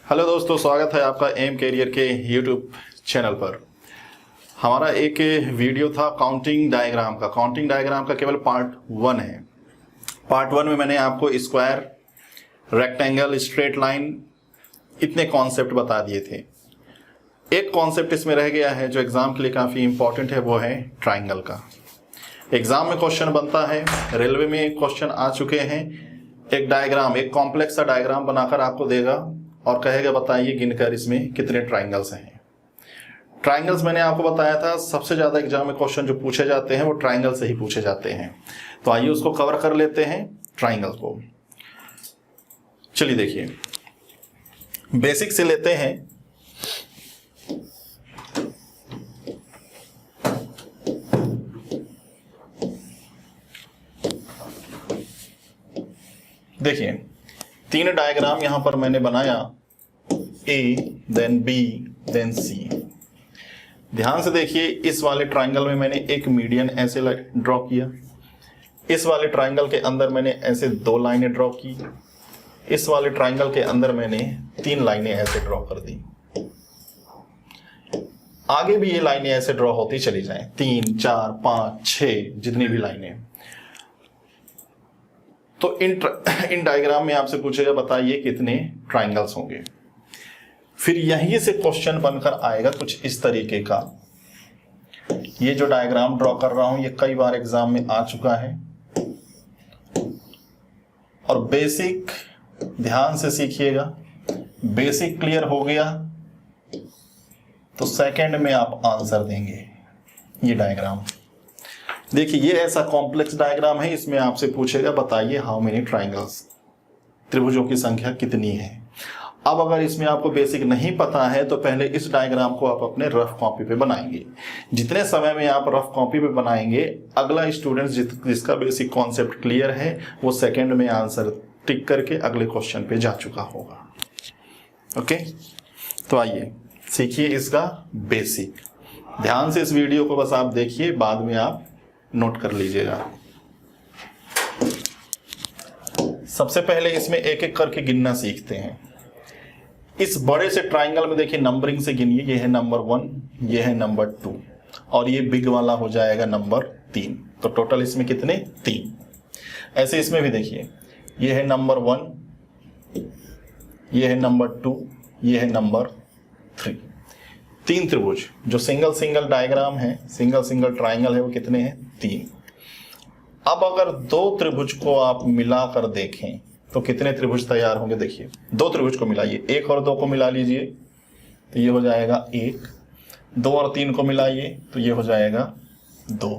Hello दोस्तों, स्वागत है आपका एम कैरियर के यूट्यूब चैनल पर। हमारा एक वीडियो था काउंटिंग डायग्राम का। काउंटिंग डायग्राम का केवल पार्ट 1 है। पार्ट 1 में मैंने आपको स्क्वायर, रेक्टेंगल, स्ट्रेट लाइन इतने कॉन्सेप्ट बता दिए थे। एक कॉन्सेप्ट इसमें रह गया है जो एग्जाम के लिए काफ़ी इंपॉर्टेंट है, वो है ट्राइंगल का। एग्जाम में क्वेश्चन बनता है, रेलवे में क्वेश्चन आ चुके हैं। एक डायग्राम, एक कॉम्प्लेक्स सा डायग्राम बनाकर आपको देगा और कहेगा बताइए गिनकर इसमें कितने ट्राइंगल्स हैं। ट्राइंगल्स मैंने आपको बताया था सबसे ज़्यादा एग्जाम में क्वेश्चन जो पूछे जाते हैं वो ट्राइंगल से ही पूछे जाते हैं। तो आइए उसको कवर कर लेते हैं, ट्राइंगल को। चलिए देखिए, बेसिक से लेते हैं। देखिए, 3 डायग्राम यहां पर मैंने बनाया, A, then B, then C। ध्यान से देखिए, इस वाले ट्राइंगल में मैंने एक मीडियन ऐसे ड्रॉ किया। इस वाले ट्राइंगल के अंदर मैंने ऐसे 2 लाइनें ड्रॉ की। इस वाले ट्राइंगल के अंदर मैंने 3 लाइनें ऐसे ड्रॉ कर दी। आगे भी ये लाइनें ऐसे ड्रॉ होती चली जाएं, 3, 4, 5, 6 जितनी भी लाइनें। तो इन डायग्राम में आपसे पूछेगा बताइए कितने ट्राइंगल्स होंगे। फिर यहीं से क्वेश्चन बनकर आएगा कुछ इस तरीके का। ये जो डायग्राम ड्रॉ कर रहा हूं ये कई बार एग्जाम में आ चुका है और बेसिक ध्यान से सीखिएगा। बेसिक क्लियर हो गया तो सेकंड में आप आंसर देंगे। ये डायग्राम देखिए, ये ऐसा कॉम्प्लेक्स डायग्राम है। इसमें आपसे पूछेगा बताइए हाउ मेनी ट्राइंगल्स, त्रिभुजों की संख्या कितनी है। अब अगर इसमें आपको बेसिक नहीं पता है तो पहले इस डायग्राम को आप अपने रफ कॉपी पे बनाएंगे। जितने समय में आप रफ कॉपी पे बनाएंगे, अगला स्टूडेंट जिसका बेसिक कॉन्सेप्ट क्लियर है वो सेकंड में आंसर टिक करके अगले क्वेश्चन पे जा चुका होगा। ओके, तो आइए सीखिए इसका बेसिक। ध्यान से इस वीडियो को बस आप देखिए, बाद में आप नोट कर लीजिएगा। सबसे पहले इसमें एक एक करके गिनना सीखते हैं। इस बड़े से ट्राइंगल में देखिए नंबरिंग से गिनिए। ये है नंबर 1, ये है नंबर 2 और ये बिग वाला हो जाएगा नंबर 3। तो टोटल इसमें कितने? 3। ऐसे इसमें भी देखिए, ये है नंबर 1, ये है नंबर 2, ये है नंबर 3। 3 त्रिभुज जो सिंगल डायग्राम है, सिंगल ट्राइंगल है, वो कितने हैं? 3। अब अगर 2 त्रिभुज को आप मिलाकर देखें तो कितने त्रिभुज तैयार होंगे? देखिए, 2 त्रिभुज को मिलाइए, 1 और 2 को मिला लीजिए तो ये हो जाएगा 1। 2 और 3 को मिलाइए तो ये हो जाएगा 2।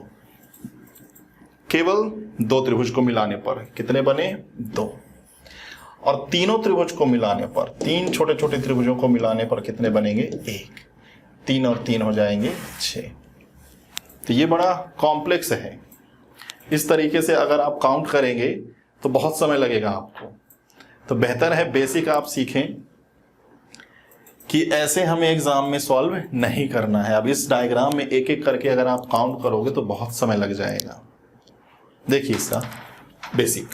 केवल 2 त्रिभुज को मिलाने पर कितने बने? 2। और तीनों त्रिभुज को मिलाने पर, 3 छोटे छोटे त्रिभुजों को मिलाने पर कितने बनेंगे? 1। 3 और 3 हो जाएंगे 6। तो ये बड़ा कॉम्प्लेक्स है। इस तरीके से अगर आप काउंट करेंगे तो बहुत समय लगेगा आपको। तो बेहतर है बेसिक आप सीखें कि ऐसे हमें एग्जाम में सॉल्व नहीं करना है। अब इस डायग्राम में एक एक करके अगर आप काउंट करोगे तो बहुत समय लग जाएगा। देखिए इसका बेसिक,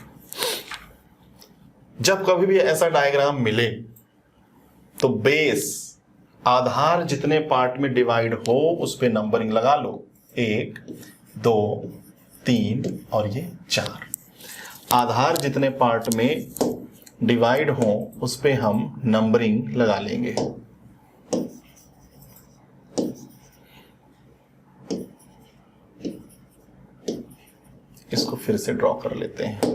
जब कभी भी ऐसा डायग्राम मिले तो बेस, आधार जितने पार्ट में डिवाइड हो उस पे नंबरिंग लगा लो। 1, 2, 3 और ये 4। आधार जितने पार्ट में डिवाइड हो उस पे हम नंबरिंग लगा लेंगे। इसको फिर से ड्रॉ कर लेते हैं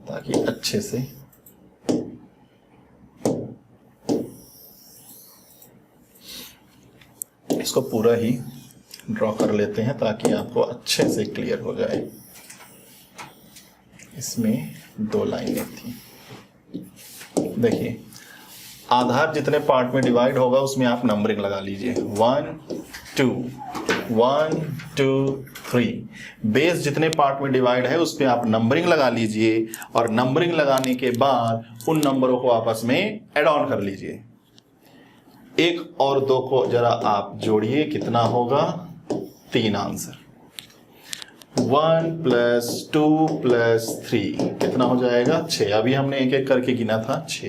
ताकि अच्छे से इसको पूरा ही ड्रॉ कर लेते हैं ताकि आपको अच्छे से क्लियर हो जाए। इसमें 2 लाइनें थी। देखिए, आधार जितने पार्ट में डिवाइड होगा उसमें आप नंबरिंग लगा लीजिए। 1, 2, 1, 2, 3। बेस जितने पार्ट में डिवाइड है उस पर आप नंबरिंग लगा लीजिए और नंबरिंग लगाने के बाद उन नंबरों को आपस में ऐड ऑन कर लीजिए। 1 और 2 को जरा आप जोड़िए, कितना होगा? 3 आंसर। 1 प्लस 2 प्लस 3 कितना हो जाएगा 6। अभी हमने एक एक करके गिना था 6।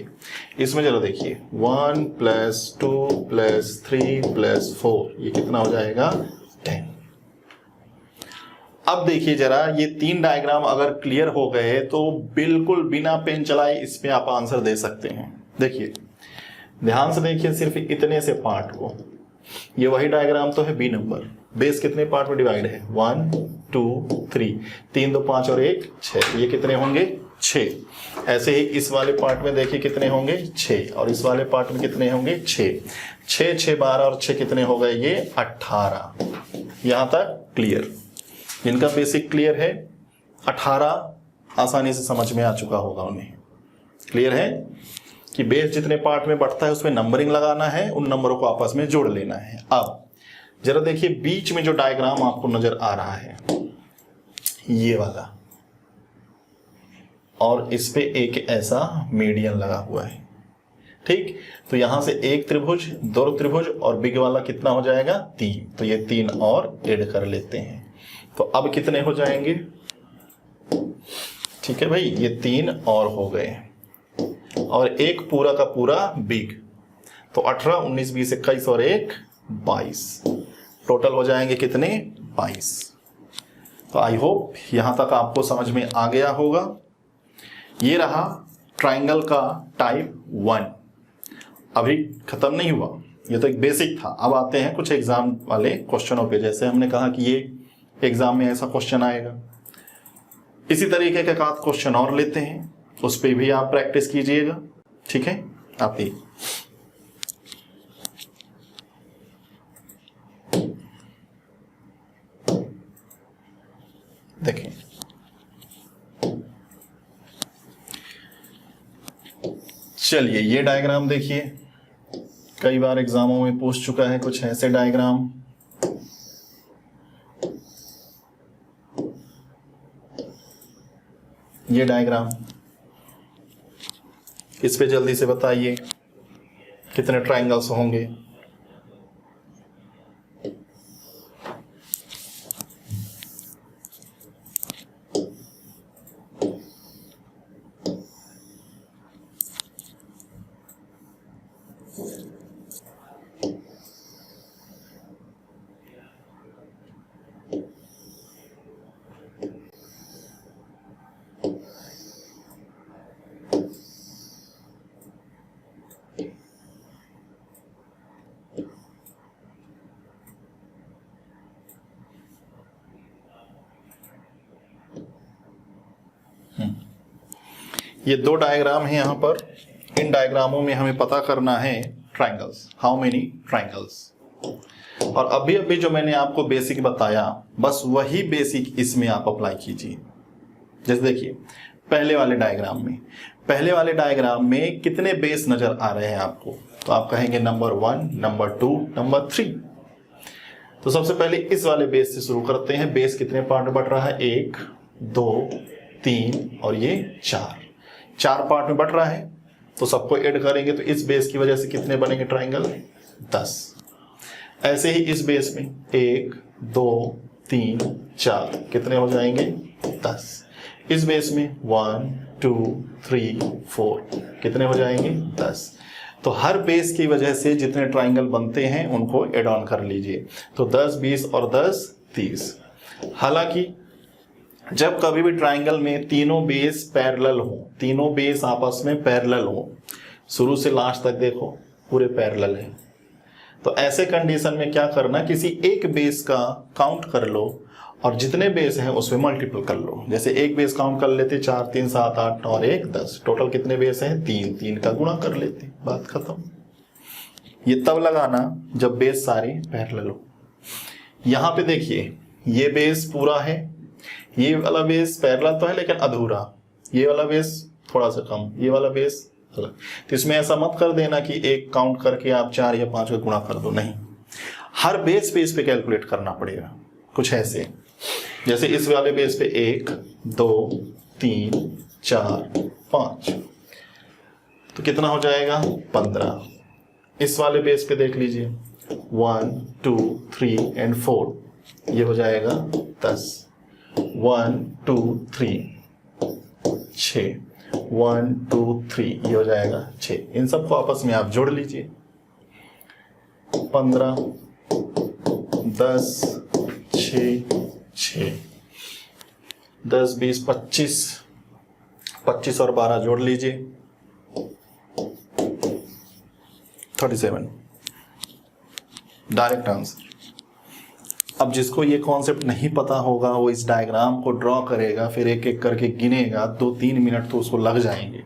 इसमें जरा देखिए 1 प्लस 2 प्लस 3 प्लस 4 ये कितना हो जाएगा 10। अब देखिए जरा ये 3 डायग्राम अगर क्लियर हो गए तो बिल्कुल बिना पेन चलाए इस पे आप आंसर दे सकते हैं। देखिए ध्यान से देखिए सिर्फ इतने से पार्ट को, ये वही डायग्राम तो है बी नंबर। बेस कितने पार्ट में डिवाइड है 1 2 3, 3 2 5 और 1 6, ये कितने होंगे 6। ऐसे ही इस वाले पार्ट में देखिए कितने होंगे 6 और इस वाले पार्ट में कितने होंगे 6 6 6 12 और 6 कितने हो गए ये 18। यहां तक क्लियर। जिनका बेसिक क्लियर है 18 आसानी से समझ में आ चुका होगा उन्हें। क्लियर है कि बेस जितने पार्ट में बढ़ता है उसमें नंबरिंग लगाना है, उन नंबरों को आपस में जोड़ लेना है। अब जरा देखिए बीच में जो डायग्राम आपको नजर आ रहा है ये वाला, और इस पे एक ऐसा मीडियन लगा हुआ है, ठीक। तो यहां से एक त्रिभुज, दो त्रिभुज और बिग वाला कितना हो जाएगा 3, तो ये 3 और ऐड कर लेते हैं। तो अब कितने हो जाएंगे, ठीक है भाई, ये 3 और हो गए और एक पूरा का पूरा बिग, तो 18 19 20 21 और 1 22, टोटल हो जाएंगे कितने 22। तो आई होप यहां तक आपको समझ में आ गया होगा। ये रहा ट्राइंगल का टाइप 1। अभी खत्म नहीं हुआ, ये तो एक बेसिक था। अब आते हैं कुछ एग्जाम वाले क्वेश्चनों पे। जैसे हमने कहा कि ये एग्जाम में ऐसा क्वेश्चन आएगा, इसी तरीके का एक आध क्वेश्चन और लेते हैं, उस पर भी आप प्रैक्टिस कीजिएगा, ठीक है। आप देखें, चलिए ये डायग्राम देखिए, कई बार एग्जामों में पूछ चुका है कुछ ऐसे डायग्राम। ये डायग्राम, इस पे जल्दी से बताइए कितने ट्रायंगल्स होंगे। ये 2 डायग्राम है यहाँ पर। इन डायग्रामों में हमें पता करना है ट्रायंगल्स, हाउ मेनी ट्रायंगल्स। और अभी अभी जो मैंने आपको बेसिक बताया, बस वही बेसिक इसमें आप अप्लाई कीजिए। जैसे देखिए पहले वाले डायग्राम में कितने बेस नजर आ रहे हैं आपको, तो आप कहेंगे नंबर 1, नंबर 2, नंबर 3। तो सबसे पहले इस वाले बेस से शुरू करते हैं। बेस कितने पार्ट में बढ़ रहा है 1 2 3 और ये 4 पार्ट में बढ़ रहा है, तो सबको ऐड करेंगे तो इस बेस की वजह से कितने बनेंगे ट्रायंगल 10। ऐसे ही इस बेस में 1 2 3 4 कितने हो जाएंगे 10। इस बेस में 1 2 3 4 कितने हो जाएंगे 10। तो हर बेस की वजह से जितने ट्रायंगल बनते हैं उनको एड ऑन कर लीजिए। तो 10 20 और 10 30। हालांकि जब कभी भी ट्रायंगल में तीनों बेस पैरेलल हो, तीनों बेस आपस में पैरेलल हो, शुरू से लास्ट तक देखो पूरे पैरेलल है, तो ऐसे कंडीशन में क्या करना, किसी एक बेस का काउंट कर लो और जितने बेस हैं उसमें मल्टीपल कर लो। जैसे एक बेस काउंट कर लेते 4 3 7 8 9 और 1 10, टोटल कितने बेस हैं 3, 3 का गुणा कर लेते, बात खत्म। ये तब लगाना जब बेस सारे पैरेलल हो। यहां पे देखिए ये बेस पूरा है, ये वाला बेस पैरेलल तो है लेकिन अधूरा, ये वाला बेस थोड़ा सा कम, ये वाला बेस अलग। तो इसमें ऐसा मत कर देना कि एक काउंट करके आप 4 या 5 का गुणा कर दो, नहीं, हर बेस पे इस पे कैलकुलेट करना पड़ेगा। कुछ ऐसे जैसे इस वाले बेस पे 1 2 3 4 5, तो कितना हो जाएगा 15। इस वाले बेस पे देख लीजिए 1 2 3 एंड 4, ये हो जाएगा 10। 1 2 3 6, 1 2 3 ये हो जाएगा 6। इन सबको आपस में आप जोड़ लीजिए। 15 10 6 6 10 20 25, 25 और 12 जोड़ लीजिए 37, डायरेक्ट आंसर। अब जिसको ये कॉन्सेप्ट नहीं पता होगा वो इस डायग्राम को ड्रॉ करेगा, फिर एक एक करके गिनेगा, 2-3 मिनट तो उसको लग जाएंगे।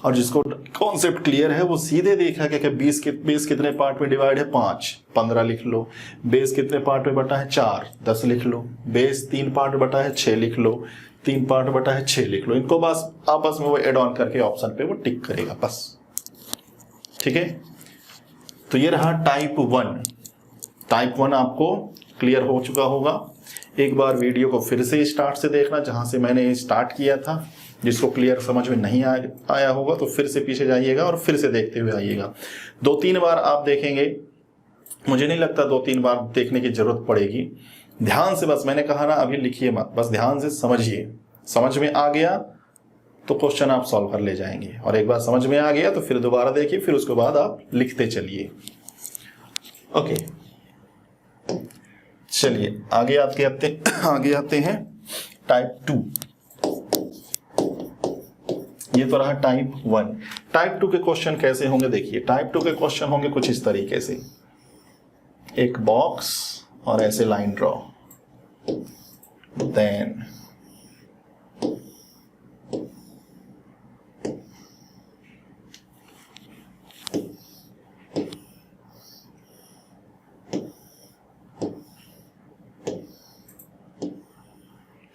और जिसको कॉन्सेप्ट क्लियर है वो सीधे देखा कि 20 कितने पार्ट में डिवाइड है 5, 15 लिख लो। बेस कितने पार्ट में बटा है 4, 10 लिख लो। बेस 3 पार्ट बटा है 6 लिख लो। 3 पार्ट बटा है 6 लिख लो। इनको बस आपस में वो एड ऑन करके ऑप्शन पे वो टिक करेगा बस। ठीक है, तो ये रहा टाइप 1। टाइप 1 आपको क्लियर हो चुका होगा। एक बार वीडियो को फिर से स्टार्ट से देखना जहां से मैंने स्टार्ट किया था। जिसको क्लियर समझ में नहीं आया होगा तो फिर से पीछे जाइएगा और फिर से देखते हुए आइएगा। 2-3 बार आप देखेंगे, मुझे नहीं लगता 2-3 बार देखने की जरूरत पड़ेगी। ध्यान से, बस मैंने कहा ना अभी लिखिए मत, बस ध्यान से समझिए। समझ में आ गया तो क्वेश्चन आप सॉल्व कर ले जाएंगे, और एक बार समझ में आ गया तो फिर दोबारा देखिए, फिर उसके बाद आप लिखते चलिए। ओके, चलिए आगे आते हैं टाइप 2। ये तो रहा टाइप 1। टाइप 2 के क्वेश्चन कैसे होंगे देखिए। टाइप 2 के क्वेश्चन होंगे कुछ इस तरीके से, एक बॉक्स और ऐसे लाइन ड्रॉ, देन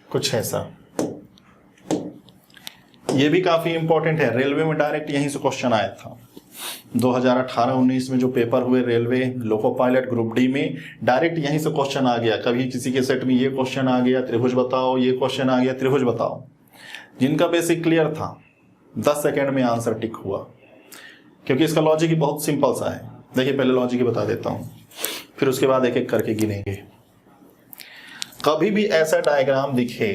कुछ ऐसा। ये भी काफी इंपॉर्टेंट है, रेलवे में डायरेक्ट यहीं से क्वेश्चन आया था। 2018-19 में जो पेपर हुए railway loco pilot group D में, डायरेक्ट यहीं से क्वेश्चन आ गया। कभी किसी के सेट में ये क्वेश्चन आ गया त्रिभुज बताओ, ये क्वेश्चन आ गया त्रिभुज बताओ। जिनका बेसिक क्लियर था 10 सेकेंड में आंसर टिक हुआ, क्योंकि इसका लॉजिक ही बहुत सिंपल सा है। देखिए पहले लॉजिक ही बता देता हूं, फिर उसके बाद एक एक करके गिनेंगे। कभी भी ऐसा डायग्राम दिखे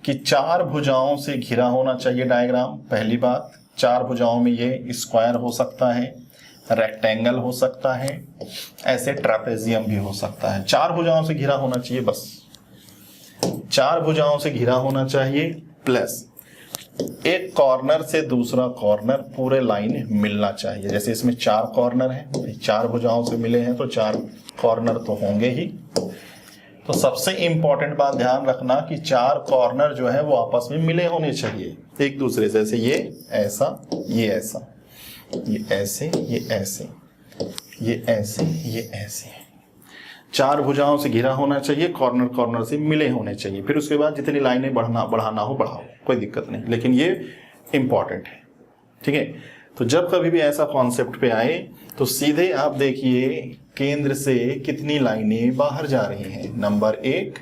कि 4 भुजाओं से घिरा होना चाहिए डायग्राम, पहली बात। 4 भुजाओं में ये स्क्वायर हो सकता है, रेक्टेंगल हो सकता है, ऐसे ट्रेपेजियम भी हो सकता है। 4 भुजाओं से घिरा होना चाहिए, बस 4 भुजाओं से घिरा होना चाहिए, प्लस एक कॉर्नर से दूसरा कॉर्नर पूरे लाइन मिलना चाहिए। जैसे इसमें 4 कॉर्नर है, 4 भुजाओं से मिले हैं तो 4 कॉर्नर तो होंगे ही। तो सबसे इंपॉर्टेंट बात ध्यान रखना कि 4 कॉर्नर जो है वो आपस में मिले होने चाहिए एक दूसरे से। जैसे ये ऐसा, ये ऐसा, ये ऐसे, ये ऐसे, ये ऐसे, ये ऐसे। 4 भुजाओं से घिरा होना चाहिए, कॉर्नर कॉर्नर से मिले होने चाहिए। फिर उसके बाद जितनी लाइनें बढ़ाना हो बढ़ाओ, कोई दिक्कत नहीं, लेकिन ये इंपॉर्टेंट है। ठीक है, तो जब कभी भी ऐसा कॉन्सेप्ट पे आए तो सीधे आप देखिए केंद्र से कितनी लाइनें बाहर जा रही हैं। Number 1,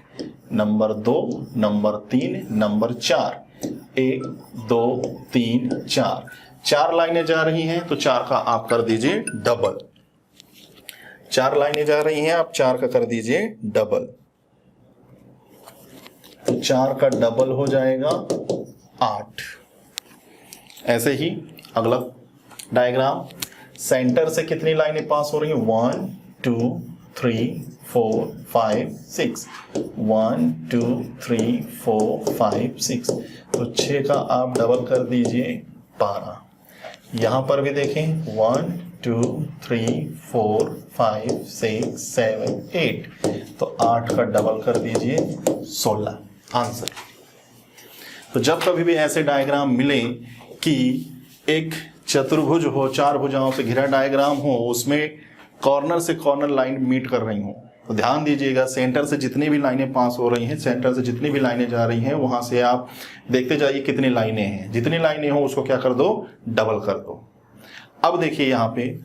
number 2, number 3, number 4। 1 2 3 4, 4 लाइनें जा रही हैं तो 4 का आप कर दीजिए डबल। 4 लाइनें जा रही हैं, आप 4 का कर dीजिए डबल, तो 4 का डबल हो जाएगा 8। ऐसे ही अगला डायग्राम, सेंटर से कितनी लाइनें पास हो रही हैं? 1 2 3 4 5 6, 1 2 3 4 5 6, तो 6 का आप डबल कर दीजिए 12। यहां पर भी देखें 1 2 3 4 5 6 7 8, तो 8 का डबल कर दीजिए 16। आंसर। तो जब कभी भी ऐसे डायग्राम मिले कि एक चतुर्भुज हो, 4 भुजाओं से घिरा डायग्राम हो, उसमें कॉर्नर से कॉर्नर लाइन मीट कर रही हो, तो ध्यान दीजिएगा सेंटर से जितनी भी लाइनें पास हो रही हैं, सेंटर से जितनी भी लाइनें जा रही हैं, वहां से आप देखते जाइए कितनी लाइनें हैं। जितनी लाइनें हो उसको क्या कर दो? डबल कर दो। अब देखिए यहां पे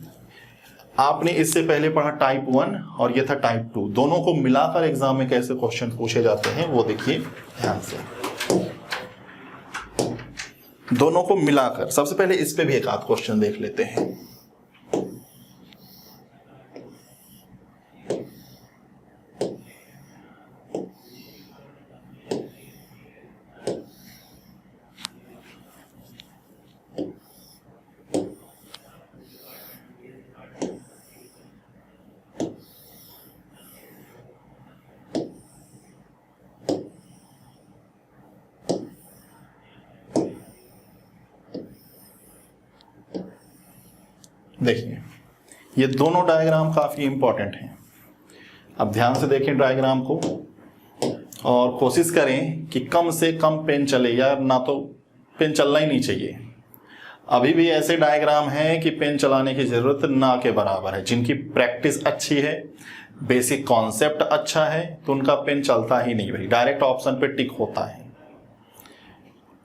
आपने इससे पहले पढ़ा टाइप 1 और ये था टाइप 2, दोनों को मिलाकर एग्जाम में कैसे क्वेश्चन पूछे जाते हैं वो देखिए ध्यान से। दोनों को मिलाकर सबसे पहले इस पे भी एक आध क्वेश्चन देख लेते हैं। देखिए ये दोनों डायग्राम काफ़ी इंपॉर्टेंट हैं। अब ध्यान से देखें डायग्राम को और कोशिश करें कि कम से कम पेन चले, या ना तो पेन चलना ही नहीं चाहिए। अभी भी ऐसे डायग्राम हैं कि पेन चलाने की ज़रूरत ना के बराबर है। जिनकी प्रैक्टिस अच्छी है, बेसिक कॉन्सेप्ट अच्छा है, तो उनका पेन चलता ही नहीं भाई, डायरेक्ट ऑप्शन पे टिक होता है।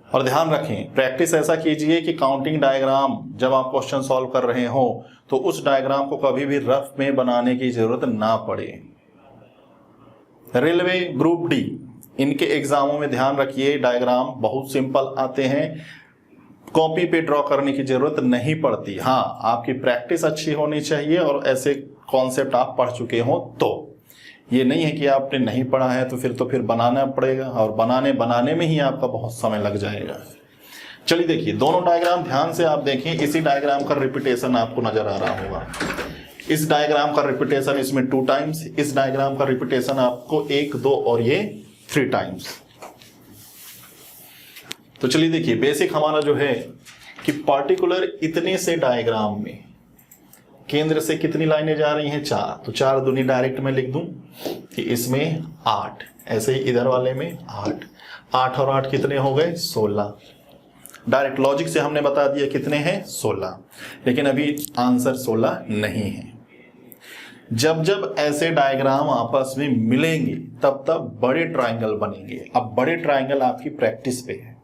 और ध्यान रखें, प्रैक्टिस ऐसा कीजिए कि काउंटिंग डायग्राम जब आप क्वेश्चन सॉल्व कर रहे हो तो उस डायग्राम को कभी भी रफ में बनाने की जरूरत ना पड़े। रेलवे ग्रुप डी इनके एग्जामों में ध्यान रखिए, डायग्राम बहुत सिंपल आते हैं, कॉपी पे ड्रॉ करने की जरूरत नहीं पड़ती। हाँ, आपकी प्रैक्टिस अच्छी होनी चाहिए और ऐसे कॉन्सेप्ट आप पढ़ चुके हो। तो ये नहीं है कि आपने नहीं पढ़ा है तो फिर बनाना पड़ेगा, और बनाने में ही आपका बहुत समय लग जाएगा। चलिए देखिए दोनों डायग्राम ध्यान से आप देखें। इसी डायग्राम का रिपीटेशन आपको नजर आ रहा होगा। इस डायग्राम का रिपीटेशन इसमें 2 टाइम्स, इस डायग्राम का रिपीटेशन आपको 1, 2 और ये 3 टाइम्स। तो चलिए देखिए, बेसिक हमारा जो है कि पर्टिकुलर इतने से डायग्राम में केंद्र से कितनी लाइनें जा रही हैं, 4। तो 4 दूनी डायरेक्ट में लिख दूं कि इसमें 8, ऐसे ही इधर वाले में 8, 8 और 8 कितने हो गए, 16। डायरेक्ट लॉजिक से हमने बता दिया कितने हैं, 16। लेकिन अभी आंसर 16 नहीं है। जब जब ऐसे डायग्राम आपस में मिलेंगे तब तब बड़े ट्रायंगल बनेंगे। अब बड़े ट्रायंगल आपकी प्रैक्टिस पे है,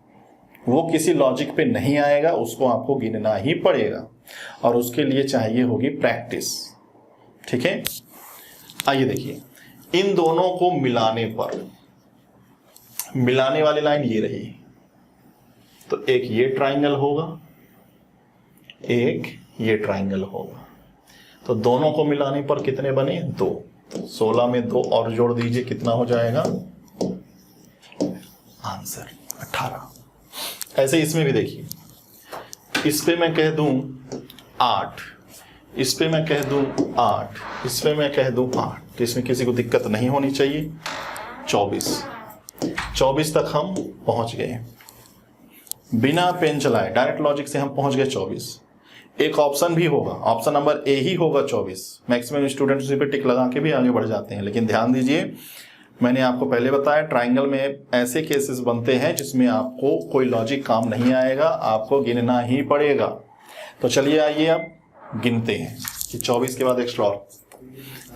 वो किसी लॉजिक पे नहीं आएगा, उसको आपको गिनना ही पड़ेगा और उसके लिए चाहिए होगी प्रैक्टिस। ठीक है, आइए देखिए, इन दोनों को मिलाने पर, मिलाने वाली लाइन ये रही, तो एक ये ट्रायंगल होगा, एक ये ट्रायंगल होगा। तो दोनों को मिलाने पर कितने बने, 2। 16 में 2 और जोड़ दीजिए, कितना हो जाएगा, आंसर 18। ऐसे इसमें भी देखिए, इस पे मैं कह दूं 8, इस पे मैं कह दूं 8, इस पे मैं कह दूं 8, तो इसमें किसी को दिक्कत नहीं होनी चाहिए। 24 तक हम पहुंच गए बिना पेन चलाए, डायरेक्ट लॉजिक से हम पहुंच गए 24। एक ऑप्शन भी होगा, ऑप्शन नंबर ए ही होगा 24। मैक्सिमम स्टूडेंट उसी पे टिक लगा के भी आगे बढ़ जाते हैं। लेकिन ध्यान दीजिए, मैंने आपको पहले बताया ट्रायंगल में ऐसे केसेस बनते हैं जिसमें आपको कोई लॉजिक काम नहीं आएगा, आपको गिनना ही पड़ेगा। तो चलिए आइए अब गिनते हैं कि 24 के बाद एक्स्ट्रा और।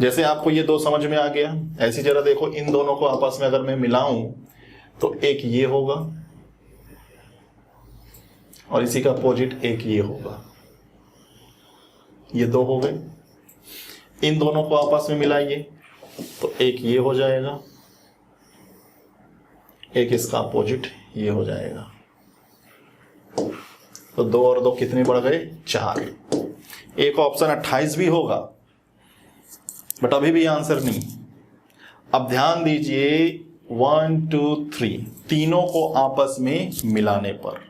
जैसे आपको ये 2 समझ में आ गया, ऐसी जरा देखो, इन दोनों को आपस में अगर मैं मिलाऊं तो एक ये होगा और इसी का अपोजिट एक ये होगा। ये 2 हो गए। इन दोनों को आपस में मिलाइए तो एक ये हो जाएगा, एक इसका अपोजिट ये हो जाएगा। तो 2 और 2 कितने बढ़ गए, 4। एक ऑप्शन 28 भी होगा, बट अभी भी आंसर नहीं। अब ध्यान दीजिए, 1 2 3 तीनों को आपस में मिलाने पर,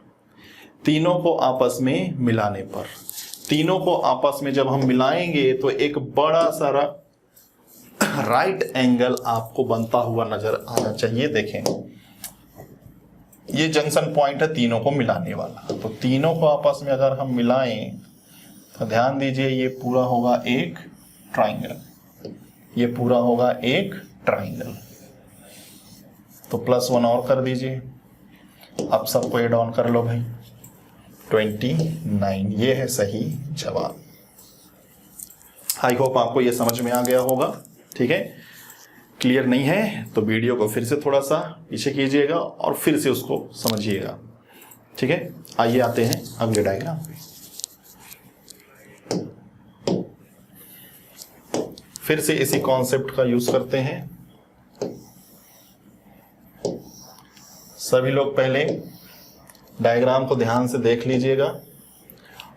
तीनों को आपस में मिलाने पर, तीनों को आपस में जब हम मिलाएंगे तो एक बड़ा सारा राइट एंगल आपको बनता हुआ नजर आना चाहिए। देखें, ये जंक्शन पॉइंट है तीनों को मिलाने वाला। तो तीनों को आपस में अगर हम मिलाएं तो ध्यान दीजिए, ये पूरा होगा एक ट्रायंगल, ये पूरा होगा एक ट्रायंगल। तो +1 और कर दीजिए। अब सबको एड ऑन कर लो भाई, 29। ये है सही जवाब। आई होप आपको ये समझ में आ गया होगा। ठीक है, क्लियर नहीं है तो वीडियो को फिर से थोड़ा सा पीछे कीजिएगा और फिर से उसको समझिएगा। ठीक है, आइए आते हैं अगले डायग्राम पे। फिर से इसी कॉन्सेप्ट का यूज करते हैं। सभी लोग पहले डायग्राम को ध्यान से देख लीजिएगा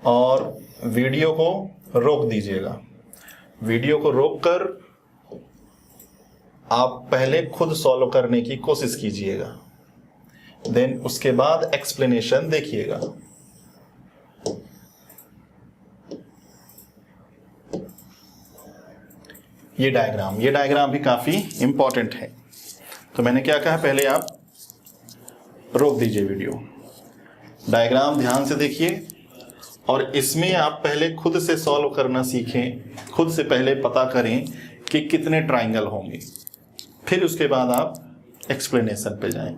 और वीडियो को रोक दीजिएगा। वीडियो को रोककर आप पहले खुद सॉल्व करने की कोशिश कीजिएगा, देन उसके बाद एक्सप्लेनेशन देखिएगा। ये डायग्राम भी काफी इंपॉर्टेंट है। तो मैंने क्या कहा, पहले आप रोक दीजिए वीडियो, डायग्राम ध्यान से देखिए और इसमें आप पहले खुद से सॉल्व करना सीखें, खुद से पहले पता करें कि कितने ट्राइंगल होंगे, फिर उसके बाद आप एक्सप्लेनेशन पे जाएं।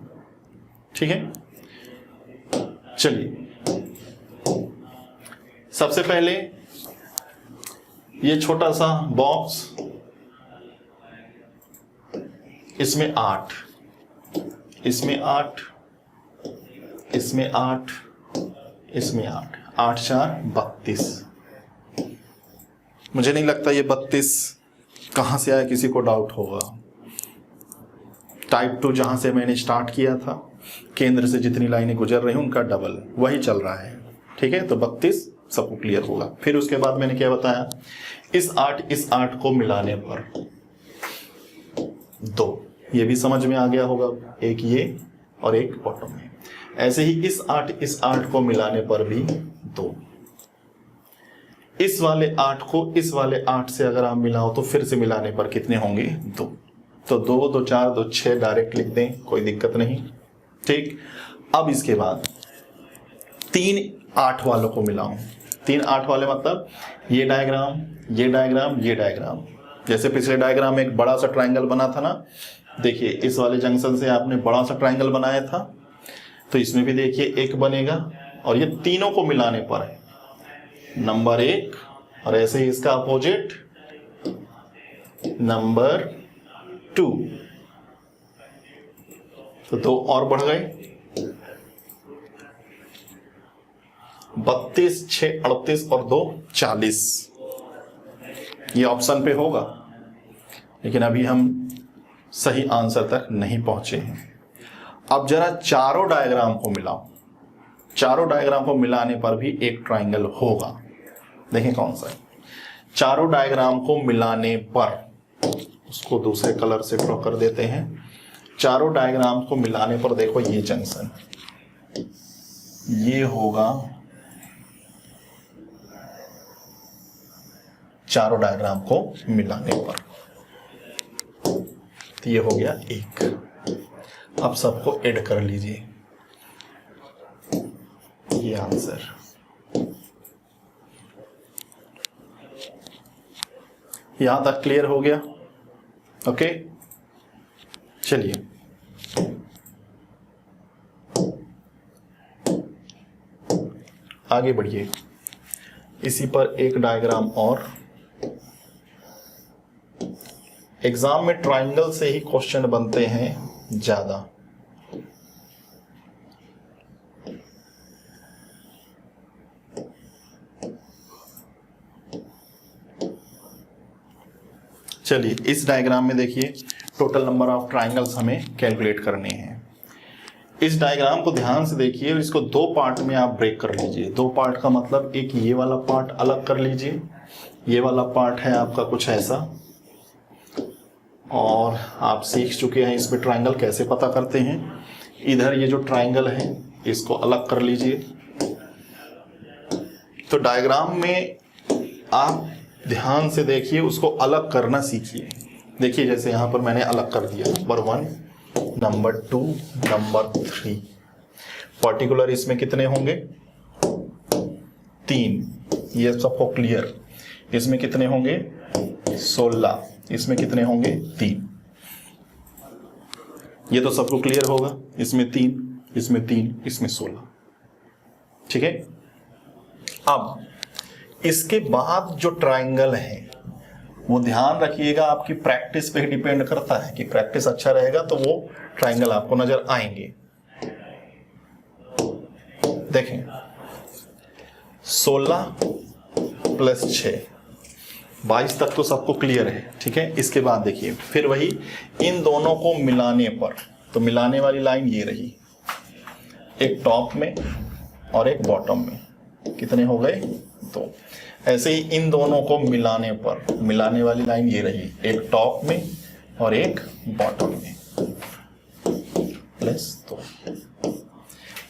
ठीक है, चलिए सबसे पहले ये छोटा सा बॉक्स, इसमें 8, इसमें 8, इसमें 8, इसमें 8, 8 4 32। मुझे नहीं लगता ये 32 कहां से आया, किसी को डाउट होगा। टाइप 2 जहां से मैंने स्टार्ट किया था, केंद्र से जितनी लाइनें गुजर रही हैं उनका डबल वही चल रहा है। ठीक है, तो 32 सबको क्लियर होगा। फिर उसके बाद मैंने क्या बताया, इस 8 को मिलाने पर 2, ये भी समझ में आ गया होगा, एक ये और एक बॉटम में। ऐसे ही इस 8 को मिलाने पर भी 2। इस वाले 8 को इस वाले 8 से अगर आप मिलाओ तो फिर से मिलाने पर कितने होंगे, 2। तो 2 2 4 2 6 डायरेक्ट लिख दें, कोई दिक्कत नहीं। ठीक, अब इसके बाद 3 8 वालों को मिलाऊं। 3 8 वाले मतलब ये डायग्राम, ये डायग्राम, ये डायग्राम। जैसे पिछले डायग्राम में एक बड़ा सा ट्राइंगल बना था ना, देखिए इस वाले जंक्शन से आपने बड़ा सा ट्राइंगल बनाया था, तो इसमें भी देखिए एक बनेगा, और ये तीनों को मिलाने पर है नंबर 1, और ऐसे ही इसका अपोजिट नंबर 2, तो 2 और बढ़ गए। 32 6 38 और 2 40। ये ऑप्शन पे होगा, लेकिन अभी हम सही आंसर तक नहीं पहुंचे हैं। अब जरा चारों डायग्राम को मिलाओ। चारों डायग्राम को मिलाने पर भी एक ट्राइंगल होगा। देखें कौन सा है। चारों डायग्राम को मिलाने पर, उसको दूसरे कलर से ड्रॉ कर देते हैं। चारों डायग्राम को मिलाने पर देखो ये जंक्शन, ये होगा चारों डायग्राम को मिलाने पर, तो ये हो गया 1। अब सबको ऐड कर लीजिए, ये आंसर। यहां तक क्लियर हो गया? ओके, चलिए आगे बढ़िए। इसी पर एक डायग्राम और। एग्जाम में ट्राइंगल से ही क्वेश्चन बनते हैं ज्यादा। चलिए इस डायग्राम में देखिए टोटल नंबर ऑफ ट्राइंगल्स हमें कैलकुलेट करने हैं। इस डायग्राम को ध्यान से देखिए और इसको 2 पार्ट में आप ब्रेक कर लीजिए। 2 पार्ट का मतलब एक ये वाला पार्ट अलग कर लीजिए, ये वाला पार्ट है आपका कुछ ऐसा, और आप सीख चुके हैं इसमें ट्राइंगल कैसे पता करते हैं। इधर ये जो ट्राइंगल है इसको अलग कर लीजिए। तो डायग्राम में आप ध्यान से देखिए, उसको अलग करना सीखिए। देखिए जैसे यहाँ पर मैंने अलग कर दिया, नंबर 1, नंबर 2, नंबर 3। पर्टिकुलर इसमें कितने होंगे, 3। ये सबको क्लियर। इसमें कितने होंगे, 16। इसमें कितने होंगे, 3। ये तो सबको क्लियर होगा। इसमें 3, इसमें 3, इसमें 16। ठीक है। अब इसके बाद जो ट्राइंगल है वो ध्यान रखिएगा, आपकी प्रैक्टिस पे ही डिपेंड करता है कि प्रैक्टिस अच्छा रहेगा तो वो ट्राइंगल आपको नजर आएंगे। देखें 16 + 6 22 तक तो सबको क्लियर है। ठीक है। इसके बाद देखिए फिर वही इन दोनों को मिलाने पर, तो मिलाने वाली लाइन ये रही, एक टॉप में और एक बॉटम में। कितने हो गए, 2। ऐसे ही इन दोनों को मिलाने पर मिलाने वाली लाइन ये रही, एक टॉप में और एक बॉटम में, +2।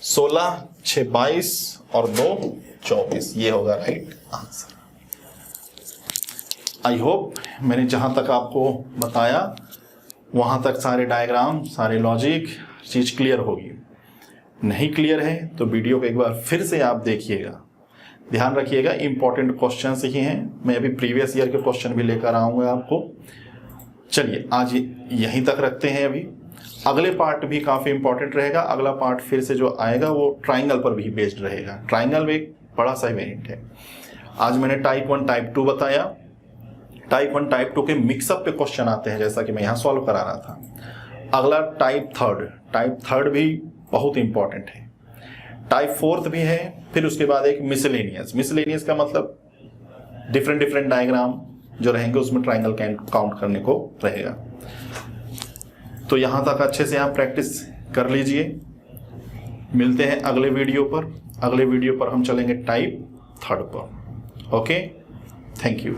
16 6 22 और 2 24। ये होगा राइट आंसर। आई होप मैंने जहां तक आपको बताया वहां तक सारे डायग्राम, सारे लॉजिक चीज क्लियर होगी। नहीं क्लियर है तो वीडियो को एक बार फिर से आप देखिएगा, ध्यान रखिएगा, इंपॉर्टेंट क्वेश्चन ही हैं। मैं अभी प्रीवियस ईयर के क्वेश्चन भी लेकर आऊँगा आपको। चलिए आज यहीं तक रखते हैं। अभी अगले पार्ट भी काफ़ी इंपॉर्टेंट रहेगा। अगला पार्ट फिर से जो आएगा वो ट्राइंगल पर भी बेस्ड रहेगा। ट्राइंगल में एक बड़ा सा वेरिएंट है। आज मैंने टाइप 1 टाइप 2 बताया। टाइप 1 टाइप 2 के मिक्सअप पे क्वेश्चन आते हैं, जैसा कि मैं यहाँ सॉल्व करा रहा था। अगला टाइप थर्ड भी बहुत इंपॉर्टेंट है। टाइप 4 भी है। फिर उसके बाद एक मिसलेनियस का मतलब डिफरेंट डायग्राम जो रहेंगे उसमें ट्राइंगल काउंट करने को रहेगा। तो यहाँ तक अच्छे से आप प्रैक्टिस कर लीजिए। मिलते हैं अगले वीडियो पर। अगले वीडियो पर हम चलेंगे टाइप 3 पर। Okay, thank you.